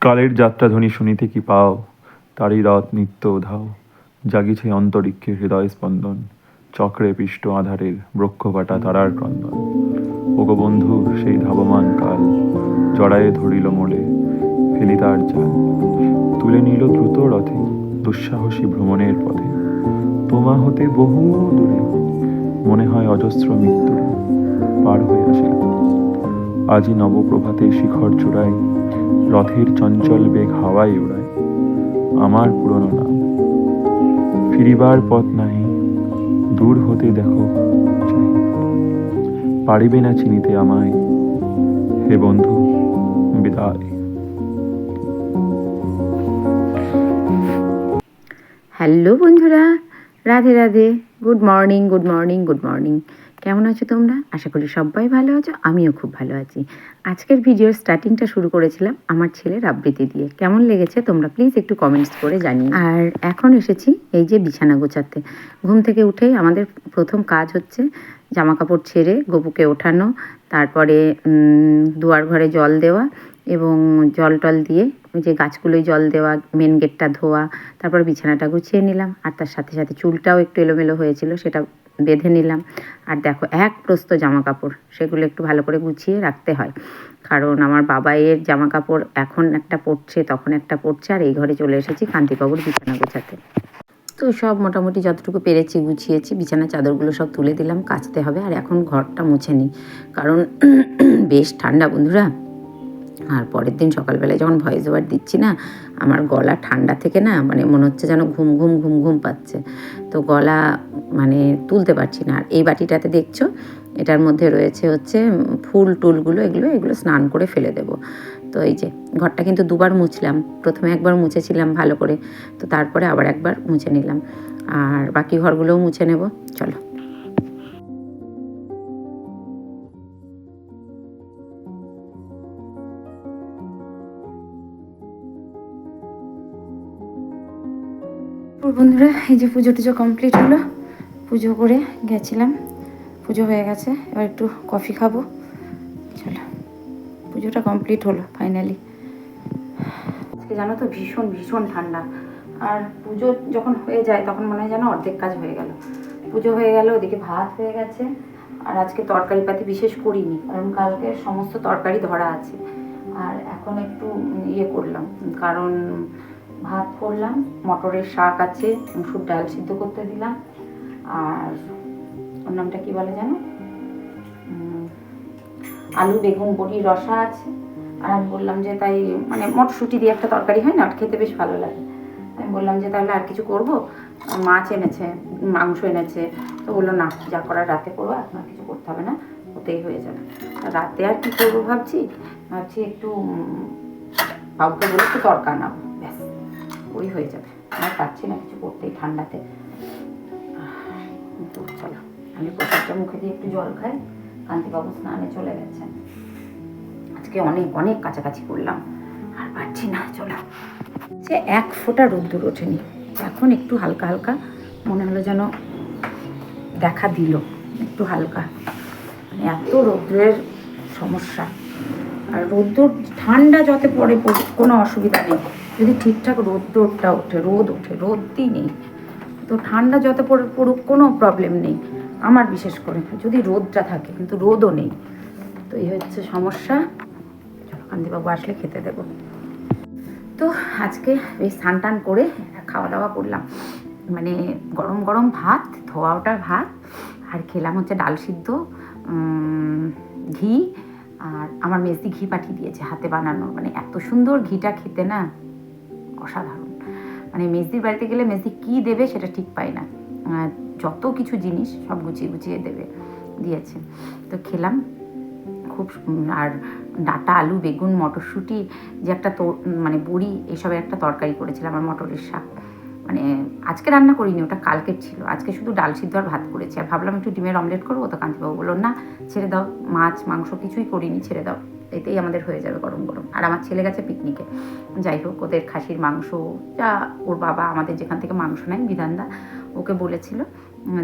কালের যাত্রাধ্বনি শুনিতে কি পাও, তারই রথ নিত্য ধাও, জাগিছে অন্তরিক্ষে হৃদয় স্পন্দন, চক্রে পিষ্ট আধারের বৃক্ষকাটা তারার ক্রন্দন। ওগো বন্ধু সেই ধাবমান কাল, জড়ায়ে ধরিল মোলে, ফেলি তার জাল, তুলে নিল দ্রুত রথে, দুঃসাহসী ভ্রমণের পথে। তোমা হতে বহু দূরে, মনে হয় অজস্র মৃত্যুরে পার হয়ে আসে। আজি নবপ্রভাতে শিখর চূড়ায়, রথের চঞ্চল বেগ হাওয়ায় উড়ায়। আমার পুরনো নাম, ফিরিবার পথ নাহি, দূর হতে দেখো চাহি। পারিবে না চিনিতে আমায়, হে বন্ধু বিদায়। হ্যালো বন্ধুরা, Radhe Radhe, good morning good morning good morning. কেমন আছো তোমরা? আশা করি সবাই ভালো আছো, আমিও খুব ভালো আছি। আজকের ভিডিওর স্টার্টিংটা শুরু করেছিলাম আমার ছেলের আবৃত্তি দিয়ে। কেমন লেগেছে তোমরা প্লিজ একটু কমেন্টস করে জানিও। আর এখন এসেছি এই যে বিছানা গোছাতে। ঘুম থেকে উঠেই আমাদের প্রথম কাজ হচ্ছে জামা কাপড় ছেড়ে গপুকে ওঠানো, তারপরে দুয়ার ঘরে জল দেওয়া এবং জল টল দিয়ে ওই যে গাছগুলোয় জল দেওয়া, মেন গেটটা ধোয়া, তারপর বিছানাটা গুছিয়ে নিলাম। আর তার সাথে সাথে চুলটাও একটু এলোমেলো হয়েছিল, সেটা বেঁধে নিলাম। আর দেখো এক প্রস্ত জামা কাপড়, সেগুলো একটু ভালো করে গুছিয়ে রাখতে হয়, কারণ আমার বাবাইয়ের জামা কাপড় এখন একটা পরছে, তখন একটা পরছে। আর এই ঘরে চলে এসেছি কান্তিবাবুর বিছানা গোছাতে। তো সব মোটামুটি যতটুকু পেরেছি গুছিয়েছি, বিছানার চাদরগুলো সব তুলে দিলাম, কাচতে হবে। আর এখন ঘরটা মুছে নিই, কারণ বেশ ঠান্ডা বন্ধুরা। আর পরের দিন সকালবেলায় যখন ভয়েস ওভার দিচ্ছি না, আমার গলা ঠান্ডা থেকে না মানে মনে হচ্ছে যেন ঘুম ঘুম ঘুম ঘুম পাচ্ছে, তো গলা মানে তুলতে পারছি না। আর এই বাটিটাতে দেখছো, এটার মধ্যে রয়েছে হচ্ছে ফুল টুলগুলো, এগুলো স্নান করে ফেলে দেবো। তো এই যে ঘরটা কিন্তু দুবার মুছলাম, প্রথমে একবার মুছেছিলাম ভালো করে, তো তারপরে আবার একবার মুছে নিলাম। আর বাকি ঘরগুলোও মুছে নেব, চলো। বন্ধুরা এই যে পুজো টুজো কমপ্লিট হলো, পুজো করে গেছিলাম, পুজো হয়ে গেছে, এবার একটু কফি খাবো। চলো, পুজোটা কমপ্লিট হলো ফাইনালি। আজকে জানো তো ভীষণ ভীষণ ঠান্ডা। আর পুজো যখন হয়ে যায় তখন মনে হয় যেন অর্ধেক কাজ হয়ে গেল। পুজো হয়ে গেল, ওদিকে ভাত হয়ে গেছে। আর আজকে তরকারি পাতি বিশেষ করিনি, কারণ কালকে সমস্ত তরকারি ধরা আছে। আর এখন একটু ইয়ে করলাম, কারণ ভাত করলাম, মটরের শাক আছে, মুসুর ডাল সিদ্ধ করতে দিলাম। আর ওর নামটা কী বলে জানো, আলু বেগুন বড়ির রসা আছে। আর আমি বললাম যে তাই মানে মটরশুঁটি দিয়ে একটা তরকারি হয় না, খেতে বেশ ভালো লাগে। আমি বললাম যে তাহলে আর কিছু করবো, মাছ এনেছে, মাংস এনেছে। তো বললো না, যা করার রাতে করবো, এখন আর কিছু করতে হবে না, ওতেই হয়ে যাবে। রাতে আর কী করবো ভাবছি একটু বাবুকে বলে একটু তরকা নাও, ব্যাস ওই হয়ে যাবে। আর পাচ্ছি না কিছু করতেই ঠান্ডাতে। তো চলো, আমি প্রসাদটা মুখে দিয়ে একটু জল খাই। কান্তিবাবু স্নানে চলে গেছে। আজকে অনেক অনেক কাছাকাছি করলাম, আর পারছি না। চলো, সে এক ফোঁটা রোদ্দুর ওঠেনি, এখন একটু হালকা হালকা মনে হলো যেন দেখা দিল, একটু হালকা। মানে এত রৌদ্রের সমস্যা। আর রোদ্দুর ঠান্ডা যত পরে কোনো অসুবিধা নেই, যদি ঠিকঠাক রোদ্দুরটা ওঠে, রোদই নেই। তো ঠান্ডা যত পড়ুক কোনো প্রবলেম নেই আমার, বিশেষ করে যদি রোদটা থাকে, কিন্তু রোদও নেই। তো এই হচ্ছে সমস্যা। চলো, কান্তিবাবু আসলে খেতে দেবো। তো আজকে এই স্নান টান করে খাওয়া দাওয়া করলাম, মানে গরম গরম ভাত, ধোয়া ওটা ভাত, আর খেলাম হচ্ছে ডাল সিদ্ধ, ঘি। আর আমার মেজদি ঘি পাঠিয়ে দিয়েছে, হাতে বানানো, মানে এত সুন্দর ঘিটা খেতে না, অসাধারণ। মানে মেজদির বাড়িতে গেলে মেজদি কী দেবে সেটা ঠিক পাই না, যত কিছু জিনিস সব গুছিয়ে গুছিয়ে দিয়েছে। তো খেলাম খুব। আর ডাঁটা আলু বেগুন মটরশুঁটি যে একটা মানে বড়ি, এইসবের একটা তরকারি করেছিলাম, আর মটরের শাক। মানে আজকে রান্না করিনি, ওটা কালকের ছিল। আজকে শুধু ডাল সিদ্ধ আর ভাত করেছি। আর ভাবলাম একটু ডিমের অমলেট করবো, তো কান্তিবাবু বললো না, ছেড়ে দাও, মাছ মাংস কিছুই করিনি, ছেড়ে দাও, এতেই আমাদের হয়ে যাবে গরম গরম। আর আমার ছেলে গেছে পিকনিকে, যাই হোক, ওদের খাসির মাংস, যা ওর বাবা আমাদের যেখান থেকে মাংস নেয় বিধানদা, ওকে বলেছিল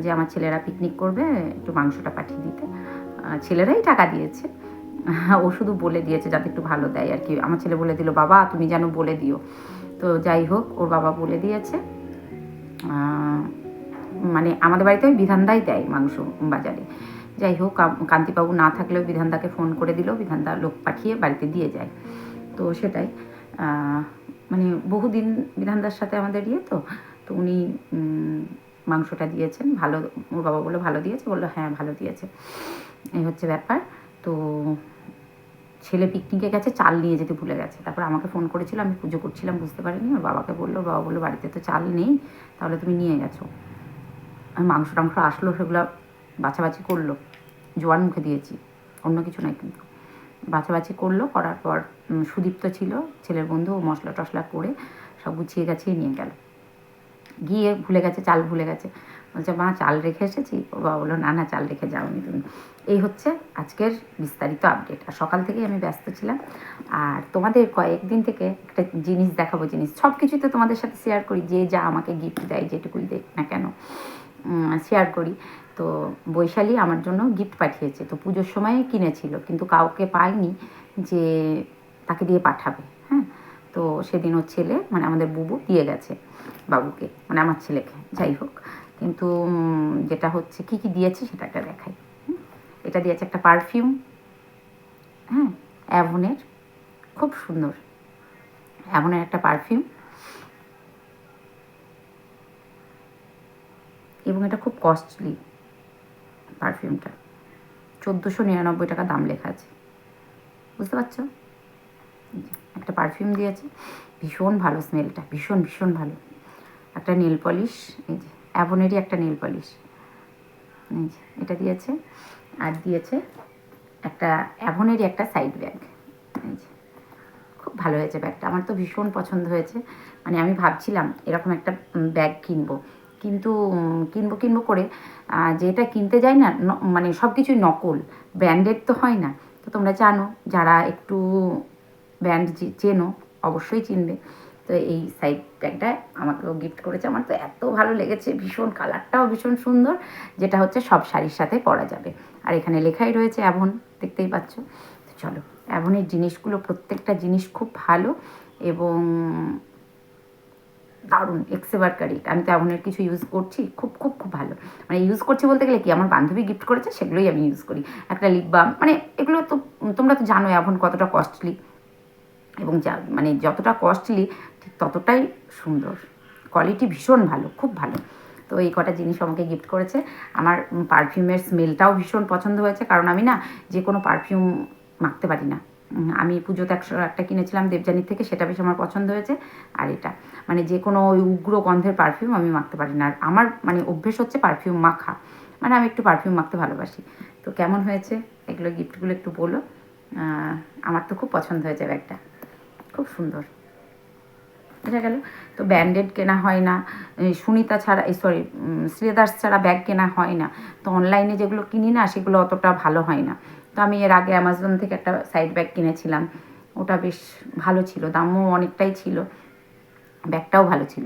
যে আমার ছেলেরা পিকনিক করবে, একটু মাংসটা পাঠিয়ে দিতে। ছেলেরাই টাকা দিয়েছে, ও শুধু বলে দিয়েছে যাতে একটু ভালো দেয় আর কি। আমার ছেলে বলে দিল, বাবা তুমি যেন বলে দিও। তো যাই হোক, ওর বাবা বলে দিয়েছে। মানে আমাদের বাড়িতে ওই বিধানদাই দেয় মাংস বাজারে। যাই হোক, কান্তিবাবু না থাকলেও বিধানদাকে ফোন করে দিল, বিধানদা লোক পাঠিয়ে বাড়িতে দিয়ে যায়। তো সেটাই, মানে বহুদিন বিধানদার সাথে আমাদের তো তো উনি মাংসটা দিয়েছেন। ভালো, ওর বাবা বললো ভালো দিয়েছে, বললো হ্যাঁ ভালো দিয়েছে। এই হচ্ছে ব্যাপার। তো ছেলে পিকনিকে গেছে, চাল নিয়ে যেতে ভুলে গেছে। তারপর আমাকে ফোন করেছিল, আমি পুজো করছিলাম বুঝতে পারিনি। ওর বাবাকে বললো, বাবা বললো বাড়িতে তো চাল নেই, তাহলে তুমি নিয়ে গেছো। আমি মাংস টাংস আসলো, সেগুলো বাছাবাছি করলো, জোয়ান মুখে দিয়েছি, অন্য কিছু নয়। কিন্তু বাছাবাছি করলো, করার পর সুদীপ্ত ছিল ছেলের বন্ধু, মশলা টশলা করে সব গুছিয়ে গাছিয়ে নিয়ে গেল। গিয়ে ভুলে গেছে, চাল ভুলে গেছে। বলছে মা চাল রেখে এসেছি। ওর বাবা বললো না না, চাল রেখে যাওনি তুমি। এই হচ্ছে আজকের বিস্তারিত আপডেট। আর সকাল থেকেই আমি ব্যস্ত ছিলাম। আর তোমাদের কয়েকদিন থেকে একটা জিনিস দেখাবো, সব কিছুই তো তোমাদের সাথে শেয়ার করি, যে যা আমাকে গিফট দেয়, যেটুকুই দেখ না কেন শেয়ার করি। তো বৈশালী আমার জন্য গিফট পাঠিয়েছে, তো পুজোর সময় কিনেছিল, কিন্তু কাউকে পায়নি যে তাকে দিয়ে পাঠাবে। হ্যাঁ, তো সেদিন ওর ছেলে, মানে আমাদের বুবু দিয়ে গেছে বাবুকে, মানে আমার ছেলেকে। যাই হোক, কিন্তু যেটা হচ্ছে কী কী দিয়েছে সেটা একটা দেখাই। এটা দিয়েছে একটা পারফিউম, হ্যাঁ, অ্যাভনের, খুব সুন্দর অ্যাভনের একটা পারফিউম, এবং এটা খুব কস্টলি পারফিউমটা, 1499 টাকা দাম লেখা আছে, বুঝতে পারছো? একটা পারফিউম দিয়েছে, ভীষণ ভালো স্মেলটা, ভীষণ ভীষণ ভালো। একটা নেল পলিশ, এই যে অ্যাভনেরই একটা নেল পলিশ, এই যে এটা দিয়েছে। আর দিয়েছে একটা অ্যাভনেরই একটা সাইড ব্যাগ, এই যে খুব ভালো হয়েছে ব্যাগটা, আমার তো ভীষণ পছন্দ হয়েছে। মানে আমি ভাবছিলাম এরকম একটা ব্যাগ কিনবো, কিন্তু কিনবো করে যেটা কিনতে যাই না, মানে সব কিছুই নকল, ব্র্যান্ডেড তো হয় না। তো তোমরা জানো, যারা একটু ব্র্যান্ড চেনো অবশ্যই চিনবে। তো এই সাইড ব্যাগটা আমাকেও গিফট করেছে, আমার তো এত ভালো লেগেছে, ভীষণ কালারটাও ভীষণ সুন্দর, যেটা হচ্ছে সব শাড়ির সাথে পরা যাবে। আর এখানে লেখাই রয়েছে অ্যাভন, দেখতেই পাচ্ছ। তো চলো, অ্যাভনের জিনিসগুলো প্রত্যেকটা জিনিস খুব ভালো এবং দারুণ এক্সেবারকারি। আমি তো অ্যাভনের কিছু ইউজ করছি, খুব খুব খুব ভালো। মানে ইউজ করছি বলতে গেলে কি, আমার বান্ধবী গিফট করেছে সেগুলোই আমি ইউজ করি। একটা লিপ বাম, মানে এগুলো তো তোমরা তো জানো অ্যাভন কতটা কস্টলি, এবং যা মানে যতটা কস্টলি ঠিক ততটাই সুন্দর, কোয়ালিটি ভীষণ ভালো, খুব ভালো। তো এই কটা জিনিস আমাকে গিফট করেছে। আমার পারফিউমের স্মেলটাও ভীষণ পছন্দ হয়েছে, কারণ আমি না যে কোনো পারফিউম মাখতে পারি না। আমি পুজোতে একটা কিনেছিলাম দেবযানীর থেকে, সেটা বেশ আমার পছন্দ হয়েছে। আর এটা মানে যে কোনো ওই উগ্র গন্ধের পারফিউম আমি মাখতে পারি না। আর আমার মানে অভ্যেস হচ্ছে পারফিউম মাখা, মানে আমি একটু পারফিউম মাখতে ভালোবাসি। তো কেমন হয়েছে এগুলো গিফটগুলো একটু বলো। আমার তো খুব পছন্দ হয়েছে ব্যাগটা, খুব সুন্দর। বোঝা গেল। তো ব্র্যান্ডেড কেনা হয় না, সুনিতা ছাড়া, সরি শ্রীদাস ছাড়া ব্যাগ কেনা হয় না। তো অনলাইনে যেগুলো কিনি না সেগুলো অতটা ভালো হয় না। তো আমি এর আগে অ্যামাজন থেকে একটা সাইড ব্যাগ কিনেছিলাম, ওটা বেশ ভালো ছিল, দামও অনেকটাই ছিল, ব্যাগটাও ভালো ছিল,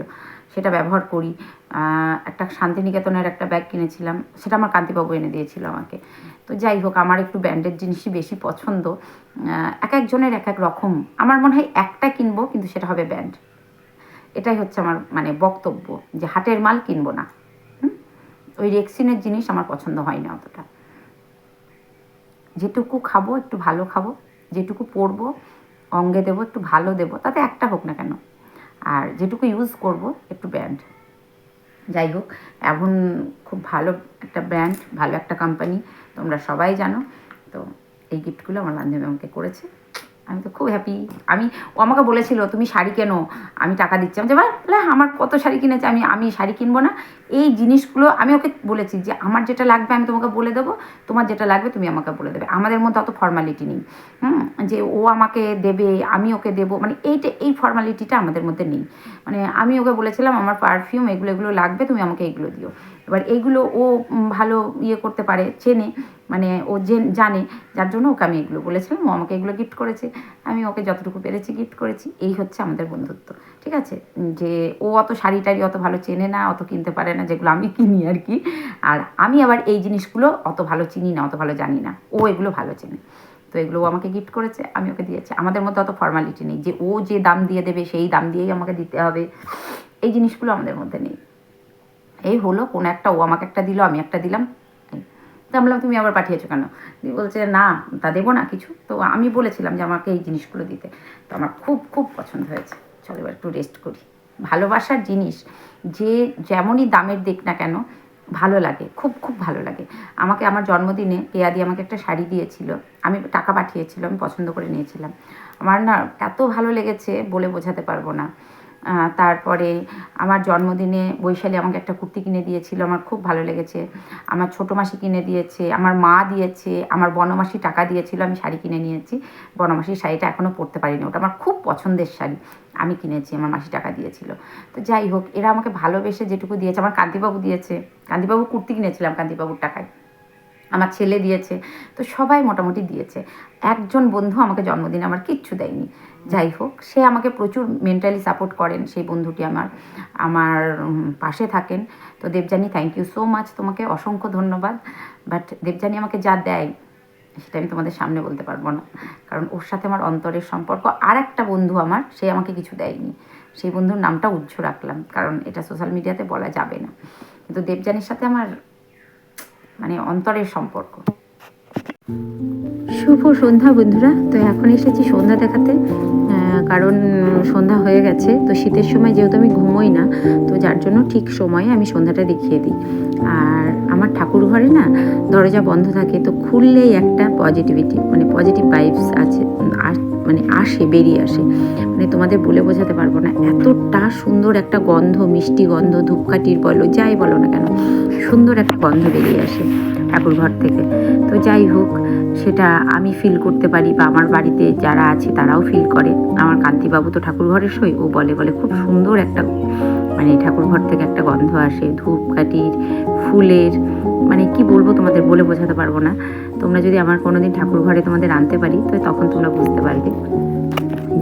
সেটা ব্যবহার করি। একটা শান্তিনিকেতনের একটা ব্যাগ কিনেছিলাম, সেটা আমার কান্তিবাবু এনে দিয়েছিল আমাকে। তো যাই হোক, আমার একটু ব্র্যান্ডেড জিনিসই বেশি পছন্দ। এক একজনের এক এক রকম, আমার মনে হয় একটা কিনবো কিন্তু সেটা হবে ব্র্যান্ড, এটাই হচ্ছে আমার মানে বক্তব্য, যে হাটের মাল কিনবো না। ওই রেক্সিনের জিনিস আমার পছন্দ হয় না অতটা। যেটুকু খাবো একটু ভালো খাবো, যেটুকু পরবো অঙ্গে দেবো একটু ভালো দেবো, তাতে একটা হোক না কেন, আর যেটুকু ইউজ করব একটু ব্র্যান্ড। যাই হোক, এখন খুব ভালো একটা ব্র্যান্ড, ভালো একটা কোম্পানি, তোমরা সবাই জানো। তো এই গিফটগুলো আমার বান্ধবী আমাকে করেছে, আমি তো খুব হ্যাপি। ও আমাকে বলেছিল তুমি শাড়ি কেনো, আমি টাকা দিচ্ছি। আমি যে আমার কত শাড়ি কিনেছে, আমি শাড়ি কিনবো না। এই জিনিসগুলো আমি ওকে বলেছি যে আমার যেটা লাগবে আমি তোমাকে বলে দেবো, তোমার যেটা লাগবে তুমি আমাকে বলে দেবে, আমাদের মধ্যে অত ফর্মালিটি নেই। যে ও আমাকে দেবে আমি ওকে দেবো, মানে এই ফর্মালিটিটা আমাদের মধ্যে নেই। মানে আমি ওকে বলেছিলাম আমার পারফিউম এগুলো এগুলো লাগবে, তুমি আমাকে এগুলো দিও। এবার এইগুলো ও ভালো ইয়ে করতে পারে, চেনে, মানে ও জানে, যার জন্য ওকে আমি এগুলো বলেছিলাম, ও আমাকে এগুলো গিফট করেছে, আমি ওকে যতটুকু পেরেছি গিফট করেছি। এই হচ্ছে আমাদের বন্ধুত্ব, ঠিক আছে? যে ও অত শাড়ি টাড়ি অত ভালো চেনে না, অত কিনতে পারে না যেগুলো আমি কিনি আর কি। আর আমি আবার এই জিনিসগুলো অত ভালো চিনি না, অত ভালো জানি না, ও এগুলো ভালো চেনে। তো এগুলো ও আমাকে গিফট করেছে, আমি ওকে দিয়েছি। আমাদের মধ্যে অত ফর্মালিটি নেই যে ও যে দাম দিয়ে দেবে সেই দাম দিয়েই আমাকে দিতে হবে, এই জিনিসগুলো আমাদের মধ্যে নেই। এই হলো কোনো একটা, ও আমাকে একটা দিল, আমি একটা দিলাম। তো আমি বললাম তুমি আবার পাঠিয়েছো কেন? দিয়ে বলছে না তা দেবো না কিছু। তো আমি বলেছিলাম যে আমাকে এই জিনিসগুলো দিতে, তো আমার খুব খুব পছন্দ হয়েছে। চলো এবার একটু রেস্ট করি। ভালোবাসার জিনিস যে যেমনই দামের দিক না কেন ভালো লাগে, খুব খুব ভালো লাগে। আমাকে আমার জন্মদিনে পেয়াদি আমাকে একটা শাড়ি দিয়েছিল, আমি টাকা পাঠিয়েছিল, আমি পছন্দ করে নিয়েছিলাম। আমার না এত ভালো লেগেছে বলে বোঝাতে পারবো না। তারপরে আমার জন্মদিনে বৈশালী আমাকে একটা কুর্তি কিনে দিয়েছিল, আমার খুব ভালো লেগেছে। আমার ছোটো মাসি কিনে দিয়েছে, আমার মা দিয়েছে, আমার বনমাসি টাকা দিয়েছিল, আমি শাড়ি কিনে নিয়েছি। বনমাসির শাড়িটা এখনও পরতে পারিনি, ওটা আমার খুব পছন্দের শাড়ি, আমি কিনেছি, আমার মাসি টাকা দিয়েছিল। তো যাই হোক, এরা আমাকে ভালোবেসে যেটুকু দিয়েছে, আমার কান্তিবাবু দিয়েছে, কান্তিবাবু কুর্তি কিনেছিলাম কান্তিবাবুর টাকায়, আমার ছেলে দিয়েছে। তো সবাই মোটামুটি দিয়েছে। একজন বন্ধু আমাকে জন্মদিনে আমার কিচ্ছু দেয়নি। যাই হোক, সে আমাকে প্রচুর মেন্টালি সাপোর্ট করেন, সেই বন্ধুটি আমার পাশে থাকেন। তো Debjani, thank you so much, তোমাকে অসংখ্য ধন্যবাদ। বাট দেবযানী আমাকে যা দেয় সেটা আমি তোমাদের সামনে বলতে পারবো না, কারণ ওর সাথে আমার অন্তরের সম্পর্ক। আর একটা বন্ধু আমার, সে আমাকে কিছু দেয়নি, সেই বন্ধুর নামটা উজ্জ্ব রাখলাম, কারণ এটা সোশ্যাল মিডিয়াতে বলা যাবে না। কিন্তু দেবযানীর সাথে আমার মানে অন্তরের সম্পর্ক। শুভ সন্ধ্যা বন্ধুরা। তো এখন এসেছি সন্ধ্যা দেখাতে, কারণ সন্ধ্যা হয়ে গেছে। তো শীতের সময় যেহেতু আমি ঘুমোই না, তো যার জন্য ঠিক সময়ে আমি সন্ধ্যাটা দেখিয়ে দিই। আর আমার ঠাকুর ঘরে না দরজা বন্ধ থাকে, তো খুললেই একটা পজিটিভিটি, মানে পজিটিভ ভাইবস আছে, মানে আসে, বেরিয়ে আসে। মানে তোমাদের বলে বোঝাতে পারবো না, এতটা সুন্দর একটা গন্ধ, মিষ্টি গন্ধ, ধূপকাঠির বলো যাই বলো না কেন, সুন্দর একটা গন্ধ বেরিয়ে আসে ঠাকুর ঘর থেকে। তো যাই হোক, সেটা আমি ফিল করতে পারি, বা আমার বাড়িতে যারা আছে তারাও ফিল করে। আমার কান্তিবাবু তো ঠাকুর ঘরে শোয়, ও বলে খুব সুন্দর একটা, মানে ঠাকুর ঘর থেকে একটা গন্ধ আসে, ধূপকাঠির, ফুলের, মানে কি বলবো তোমাদের বলে বোঝাতে পারবো না। তোমরা যদি আমার কোনোদিন ঠাকুর ঘরে তোমাদের আনতে পারি, তো তখন তোমরা বুঝতে পারবে।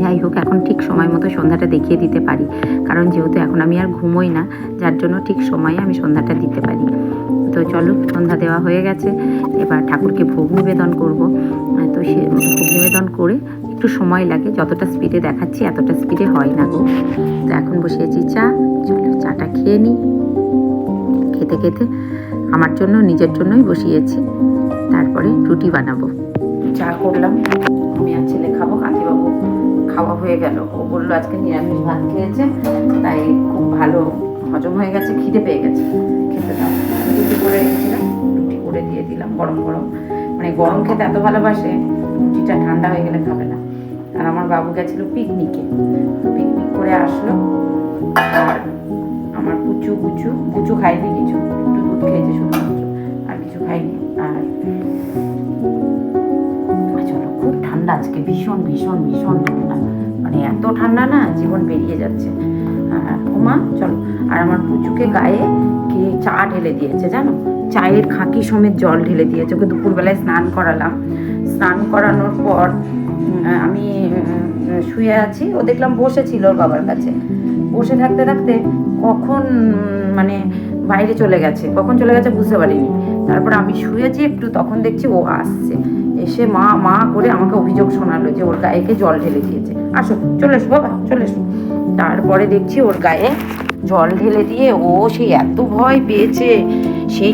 যাই হোক, এখন ঠিক সময় মতো সন্ধ্যাটা দেখিয়ে দিতে পারি, কারণ যেহেতু এখন আমি আর ঘুমোই না, যার জন্য ঠিক সময়ে আমি সন্ধ্যাটা দিতে পারি। তো চলো, সন্ধ্যা দেওয়া হয়ে গেছে, এবার ঠাকুরকে ভোগ নিবেদন করব। তো সে ভোগ নিবেদন করে একটু সময় লাগে, যতটা স্পিডে দেখাচ্ছি এতটা স্পিডে হয় না গো। তো এখন বসিয়েছি চা, চলো চাটা খেয়ে নিই। খেতে খেতে আমার জন্য, নিজের জন্যই বসিয়েছি, তারপরে রুটি বানাবো। চা করলাম, আমি আর ছেলে খাবো। কান্তিবাবু খাওয়া হয়ে গেল, ও বললো আজকে নিরামিষ ভাত খেয়েছে, তাই খুব ভালো হজম হয়ে গেছে, খিদে পেয়ে গেছে, খেতে দাও। রুটি করে রেখেছিলাম, রুটি করে দিয়ে দিলাম গরম গরম, মানে গরম খেতে এত ভালোবাসে, রুটিটা ঠান্ডা হয়ে গেলে খাবে না। আর আমার বাবু গেছিলো পিকনিকে, পিকনিক করে আসলো, আর আমার পুচু খাইনি কিছু, একটু দুধ খেয়েছে শুধুমাত্র, আর কিছু খাইনি। আর চলো, খুব ঠান্ডা আজকে, ভীষণ ভীষণ ভীষণ ঠান্ডা, মানে এত ঠান্ডা না জীবন বেরিয়ে যাচ্ছে। ওমা চলো, আর আমার পুচুকে গায়ে কে চা ঢেলে দিয়েছে জানো, চায়ের খাঁকি সমেত জল ঢেলে দিয়েছে। ওকে দুপুরবেলায় স্নান করালাম, স্নান করানোর পর আমি শুয়ে আছি, ও দেখলাম বসেছিল ওর বাবার কাছে, বসে থাকতে থাকতে কখন মানে বাইরে চলে গেছে, কখন চলে গেছে বুঝতে পারিনি। তারপর আমি শুয়েছি একটু, তখন দেখছি ও আসছে, এসে মা করে আমাকে অভিযোগ শোনালো যে ওর গায়েকে জল ঢেলে দিয়েছে। আসো, চলে এসো বাবা, চলে এসো। তারপরে দেখছি ওর গায়ে জল ঢেলে দিয়ে ও সেই এত ভয় পেয়েছে, সেই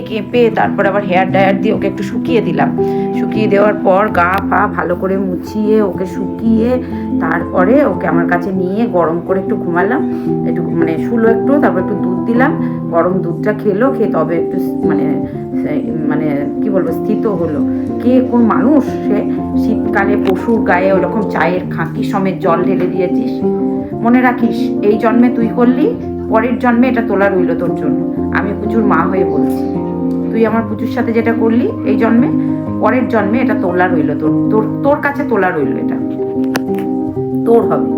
কেঁপে তারপর আবার হেয়ার ড্রায়ার দিয়ে ওকে একটু শুকিয়ে দিলাম। শুকিয়ে দেওয়ার পর গা পা ভালো করে মুছিয়ে ওকে শুকিয়ে তারপরে ওকে আমার কাছে নিয়ে গরম করে একটু ঘুমালাম, একটু মানে শুলো একটু, তারপর একটু দুধ দিলাম, গরম দুধটা খেলো, খেয়ে তবে একটু মানে কি বলবো স্থিত হলো। কে কোন মানুষ সে, শীতকালে পশুর গায়ে ওরকম চায়ের খাঁকি সমেত জল ঢেলে দিয়েছিস? মনে রাখিস, এই জন্মে তুই করলি, পরের জন্মে এটা তোলা রইল তোর জন্য। আমি পুচুর মা হয়ে বলছি, তুই আমার পুচুর সাথে যেটা করলি এই জন্মে, পরের জন্মে এটা তোলা রইল তোর কাছে তোলা রইল, এটা তোর হবে।